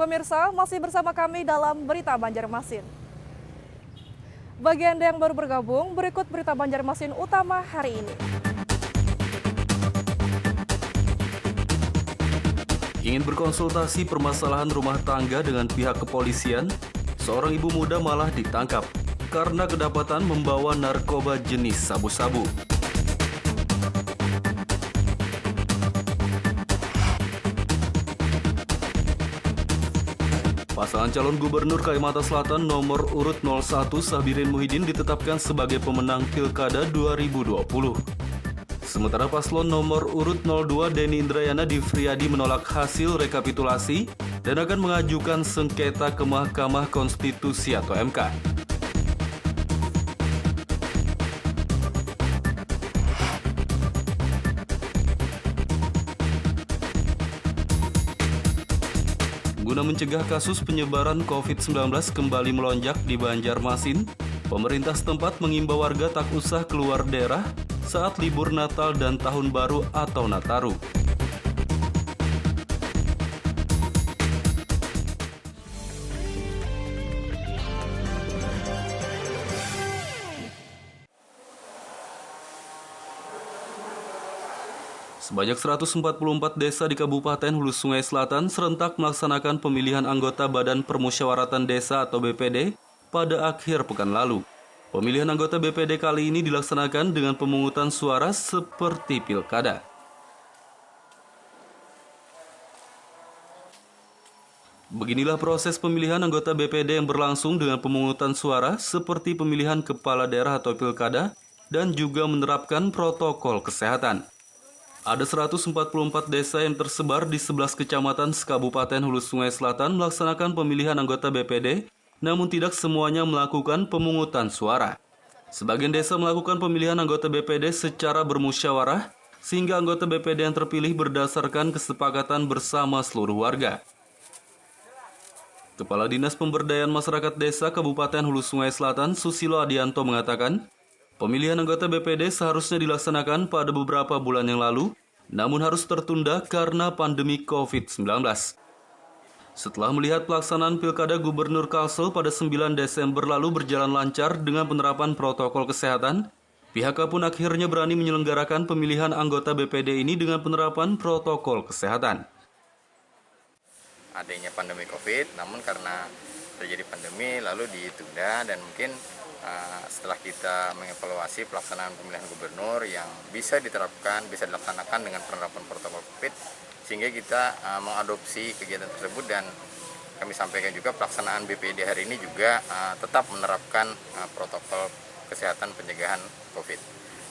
Pemirsa, masih bersama kami dalam Berita Banjarmasin. Bagi Anda yang baru bergabung, berikut Berita Banjarmasin utama hari ini. Ingin berkonsultasi permasalahan rumah tangga dengan pihak kepolisian, seorang ibu muda malah ditangkap karena kedapatan membawa narkoba jenis sabu-sabu. Pasangan calon gubernur Kalimantan Selatan nomor urut 01 Sabirin Muhyiddin ditetapkan sebagai pemenang Pilkada 2020. Sementara paslon nomor urut 02 Denny Indrayana Difriyadi menolak hasil rekapitulasi dan akan mengajukan sengketa ke Mahkamah Konstitusi atau MK. Guna mencegah kasus penyebaran COVID-19 kembali melonjak di Banjarmasin, pemerintah setempat mengimbau warga tak usah keluar daerah saat libur Natal dan Tahun Baru atau Nataru. Sebanyak 144 desa di Kabupaten Hulu Sungai Selatan serentak melaksanakan pemilihan anggota Badan Permusyawaratan Desa atau BPD pada akhir pekan lalu. Pemilihan anggota BPD kali ini dilaksanakan dengan pemungutan suara seperti pilkada. Beginilah proses pemilihan anggota BPD yang berlangsung dengan pemungutan suara seperti pemilihan kepala daerah atau pilkada dan juga menerapkan protokol kesehatan. Ada 144 desa yang tersebar di 11 kecamatan Kabupaten Hulu Sungai Selatan melaksanakan pemilihan anggota BPD, namun tidak semuanya melakukan pemungutan suara. Sebagian desa melakukan pemilihan anggota BPD secara bermusyawarah, sehingga anggota BPD yang terpilih berdasarkan kesepakatan bersama seluruh warga. Kepala Dinas Pemberdayaan Masyarakat Desa Kabupaten Hulu Sungai Selatan, Susilo Adianto mengatakan, pemilihan anggota BPD seharusnya dilaksanakan pada beberapa bulan yang lalu, namun harus tertunda karena pandemi COVID-19. Setelah melihat pelaksanaan Pilkada Gubernur Kalsel pada 9 Desember lalu berjalan lancar dengan penerapan protokol kesehatan, pihaknya pun akhirnya berani menyelenggarakan pemilihan anggota BPD ini dengan penerapan protokol kesehatan. Adanya pandemi COVID, namun karena terjadi pandemi lalu ditunda dan mungkin setelah kita mengevaluasi pelaksanaan pemilihan gubernur yang bisa diterapkan, bisa dilaksanakan dengan penerapan protokol COVID, sehingga kita mengadopsi kegiatan tersebut dan kami sampaikan juga pelaksanaan BPD hari ini juga tetap menerapkan protokol kesehatan pencegahan COVID.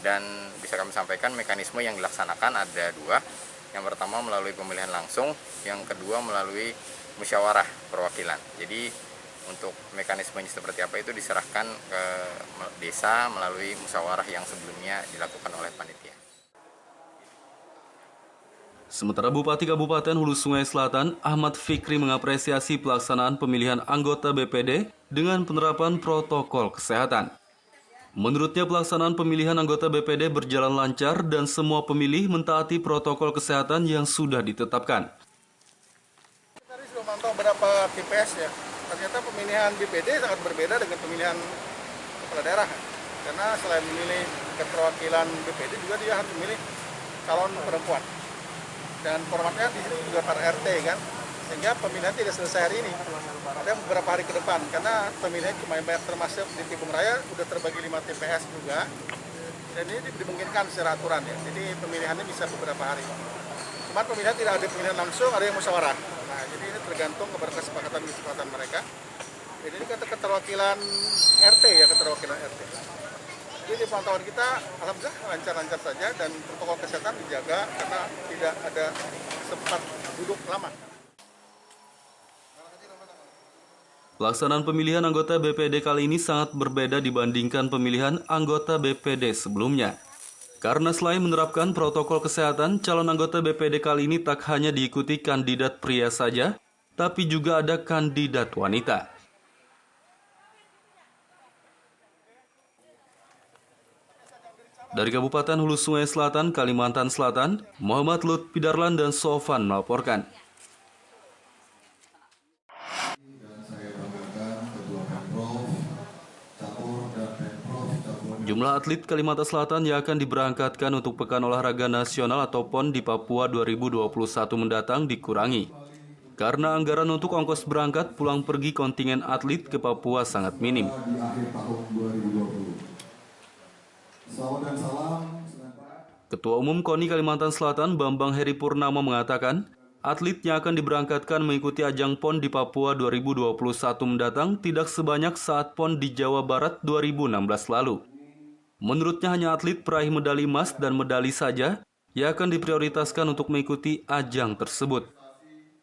Dan bisa kami sampaikan mekanisme yang dilaksanakan ada dua. Yang pertama melalui pemilihan langsung, yang kedua melalui musyawarah perwakilan. Jadi untuk mekanismenya seperti apa itu diserahkan ke desa melalui musyawarah yang sebelumnya dilakukan oleh panitia. Sementara Bupati Kabupaten Hulu Sungai Selatan, Ahmad Fikri mengapresiasi pelaksanaan pemilihan anggota BPD dengan penerapan protokol kesehatan. Menurutnya pelaksanaan pemilihan anggota BPD berjalan lancar dan semua pemilih mentaati protokol kesehatan yang sudah ditetapkan. Tadi sudah mantau beberapa TPS ya. Ternyata pemilihan BPD sangat berbeda dengan pemilihan kepala daerah. Karena selain memilih keterwakilan BPD juga dia harus memilih calon perempuan. Dan formatnya di sini juga per RT kan. Sehingga pemilihan tidak selesai hari ini. Ada beberapa hari ke depan karena pemilihan cuma banyak termasuk di Tibung Raya udah terbagi 5 TPS juga. Dan ini dimungkinkan secara aturan ya. Jadi pemilihannya bisa beberapa hari. Cuma pemilihan tidak ada pemilihan langsung, ada yang musyawarah. Nah, jadi ini tergantung kepada kesepakatan mereka. Jadi ini keterwakilan RT ya, keterwakilan RT. Jadi di pantauan kita alhamdulillah lancar-lancar saja dan protokol kesehatan dijaga karena tidak ada sempat duduk lama. Pelaksanaan pemilihan anggota BPD kali ini sangat berbeda dibandingkan pemilihan anggota BPD sebelumnya. Karena selain menerapkan protokol kesehatan, calon anggota BPD kali ini tak hanya diikuti kandidat pria saja, tapi juga ada kandidat wanita. Dari Kabupaten Hulu Sungai Selatan, Kalimantan Selatan, Muhammad Lutfi Darlan dan Sofan melaporkan. Jumlah atlet Kalimantan Selatan yang akan diberangkatkan untuk Pekan Olahraga Nasional atau PON di Papua 2021 mendatang dikurangi. Karena anggaran untuk ongkos berangkat pulang pergi kontingen atlet ke Papua sangat minim. Ketua Umum KONI Kalimantan Selatan Bambang Heri Purnama mengatakan, atlet yang akan diberangkatkan mengikuti ajang PON di Papua 2021 mendatang tidak sebanyak saat PON di Jawa Barat 2016 lalu. Menurutnya hanya atlet peraih medali emas dan medali saja yang akan diprioritaskan untuk mengikuti ajang tersebut.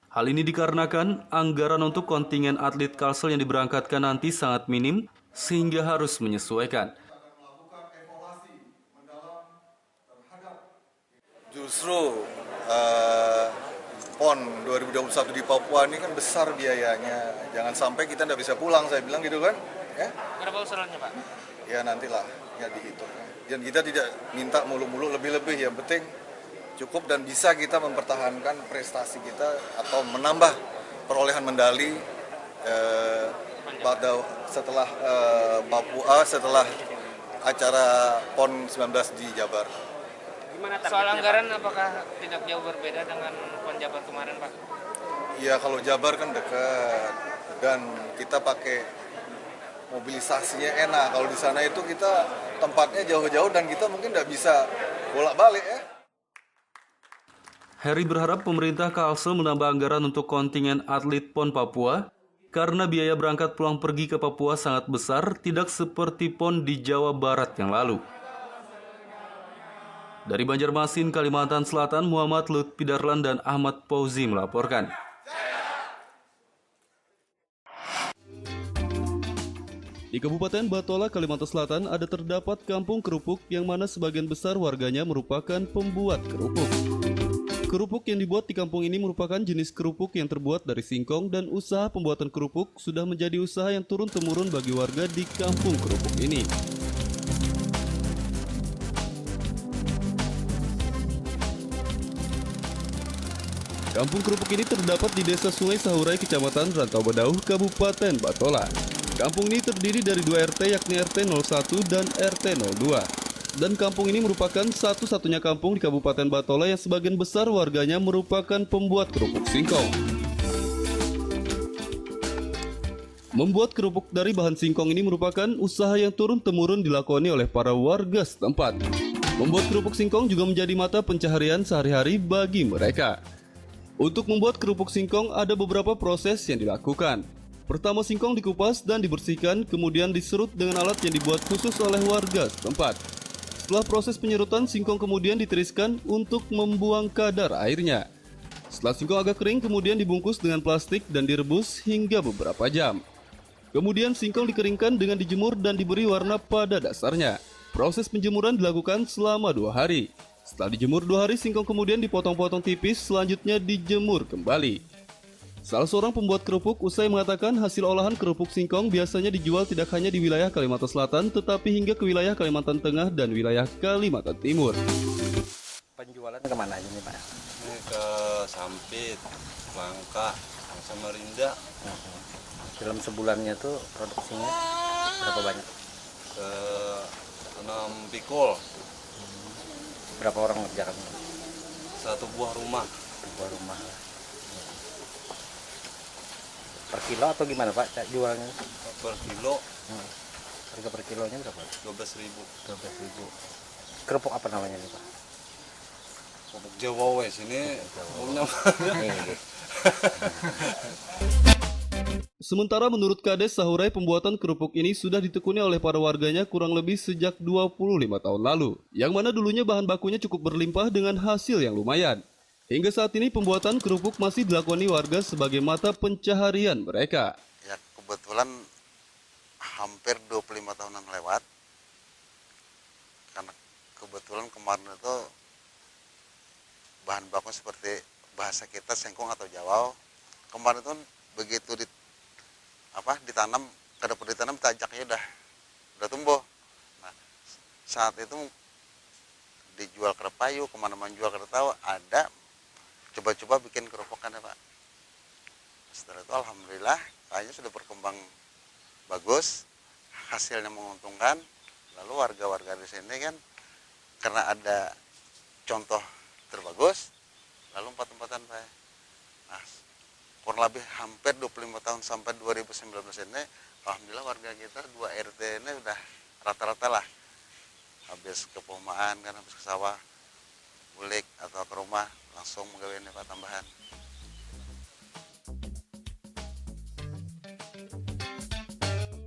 Hal ini dikarenakan anggaran untuk kontingen atlet Kalsel yang diberangkatkan nanti sangat minim sehingga harus menyesuaikan. Justru PON 2021 di Papua ini kan besar biayanya. Jangan sampai kita tidak bisa pulang, saya bilang gitu kan. Ya? Berapa usulannya, Pak? Ya nantilah, ya dihitung. Dan kita tidak minta mulu-mulu lebih-lebih, yang penting cukup dan bisa kita mempertahankan prestasi kita atau menambah perolehan medali pada setelah Papua, setelah acara PON 19 di Jabar. Gimana soal anggaran, apakah tidak jauh berbeda dengan PON Jabar kemarin, Pak? Ya kalau Jabar kan dekat dan kita pakai mobilisasinya enak. Kalau di sana itu kita tempatnya jauh-jauh dan kita mungkin tidak bisa bolak-balik ya. Heri berharap pemerintah Kalsel menambah anggaran untuk kontingen atlet PON Papua karena biaya berangkat pulang pergi ke Papua sangat besar, tidak seperti PON di Jawa Barat yang lalu. Dari Banjarmasin, Kalimantan Selatan, Muhammad Lutfi Darlan dan Ahmad Fauzi melaporkan. Di Kabupaten Batola, Kalimantan Selatan ada terdapat kampung kerupuk yang mana sebagian besar warganya merupakan pembuat kerupuk. Kerupuk yang dibuat di kampung ini merupakan jenis kerupuk yang terbuat dari singkong dan usaha pembuatan kerupuk sudah menjadi usaha yang turun-temurun bagi warga di kampung kerupuk ini. Kampung kerupuk ini terdapat di Desa Sungai Sahurai, Kecamatan Rantau Badauh, Kabupaten Batola. Kampung ini terdiri dari 2 RT yakni RT 01 dan RT 02. Dan kampung ini merupakan satu-satunya kampung di Kabupaten Batola yang sebagian besar warganya merupakan pembuat kerupuk singkong. Membuat kerupuk dari bahan singkong ini merupakan usaha yang turun-temurun dilakoni oleh para warga setempat. Membuat kerupuk singkong juga menjadi mata pencaharian sehari-hari bagi mereka. Untuk membuat kerupuk singkong ada beberapa proses yang dilakukan. Pertama, singkong dikupas dan dibersihkan, kemudian diserut dengan alat yang dibuat khusus oleh warga setempat. Setelah proses penyerutan, singkong kemudian ditiriskan untuk membuang kadar airnya. Setelah singkong agak kering, kemudian dibungkus dengan plastik dan direbus hingga beberapa jam. Kemudian singkong dikeringkan dengan dijemur dan diberi warna pada dasarnya. Proses penjemuran dilakukan selama 2 hari. Setelah dijemur 2 hari, singkong kemudian dipotong-potong tipis, selanjutnya dijemur kembali. Salah seorang pembuat kerupuk usai mengatakan hasil olahan kerupuk singkong biasanya dijual tidak hanya di wilayah Kalimantan Selatan, tetapi hingga ke wilayah Kalimantan Tengah dan wilayah Kalimantan Timur. Penjualan kemana aja nih, Pak? Ini ke Sampit, Langka, Samarinda. Dalam sebulannya tuh produksinya berapa banyak? Ke 6 pikul. Berapa orang ngerjakan? 1 buah rumah. Sebuah rumah. Per kilo atau gimana, Pak, jualnya? Per kilo Harga per kilonya berapa? 12.000. 12.000. Kerupuk apa namanya nih, Pak? Kerupuk Jawa wes ini umumnya. Sementara menurut Kades Sahurai, pembuatan kerupuk ini sudah ditekuni oleh para warganya kurang lebih sejak 25 tahun lalu, yang mana dulunya bahan bakunya cukup berlimpah dengan hasil yang lumayan. Hingga saat ini pembuatan kerupuk masih dilakoni warga sebagai mata pencaharian mereka. Ya kebetulan hampir 25 tahunan lewat. Karena kebetulan kemarin itu bahan baku seperti bahasa kita singkong atau jawau. Kemarin itu begitu ditanam, ditanam tajaknya udah tumbuh. Nah, saat itu dijual ke Payu, kemana-mana jual ke Tawa, ada coba-coba bikin keropokan ya Pak. Setelah itu alhamdulillah kayaknya sudah berkembang bagus, hasilnya menguntungkan, Lalu warga-warga di sini kan karena ada contoh terbagus, lalu empat-empatan Pak. Nah, kurang lebih hampir 25 tahun sampai 2019 ini, alhamdulillah warga kita 2 RT ini udah rata-rata lah habis ke perumahan kan, habis ke sawah, bulik atau ke rumah langsung menggawe ini Pak tambahan.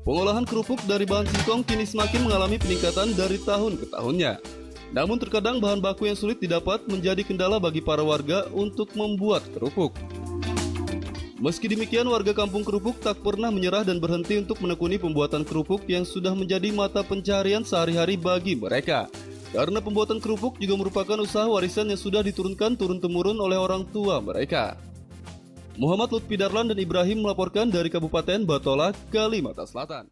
Pengolahan kerupuk dari bahan singkong kini semakin mengalami peningkatan dari tahun ke tahunnya. Namun terkadang bahan baku yang sulit didapat menjadi kendala bagi para warga untuk membuat kerupuk. Meski demikian, warga kampung kerupuk tak pernah menyerah dan berhenti untuk menekuni pembuatan kerupuk yang sudah menjadi mata pencarian sehari-hari bagi mereka. Karena pembuatan kerupuk juga merupakan usaha warisan yang sudah diturunkan turun-temurun oleh orang tua mereka. Muhammad Lutfi Darlan dan Ibrahim melaporkan dari Kabupaten Batola, Kalimantan Selatan.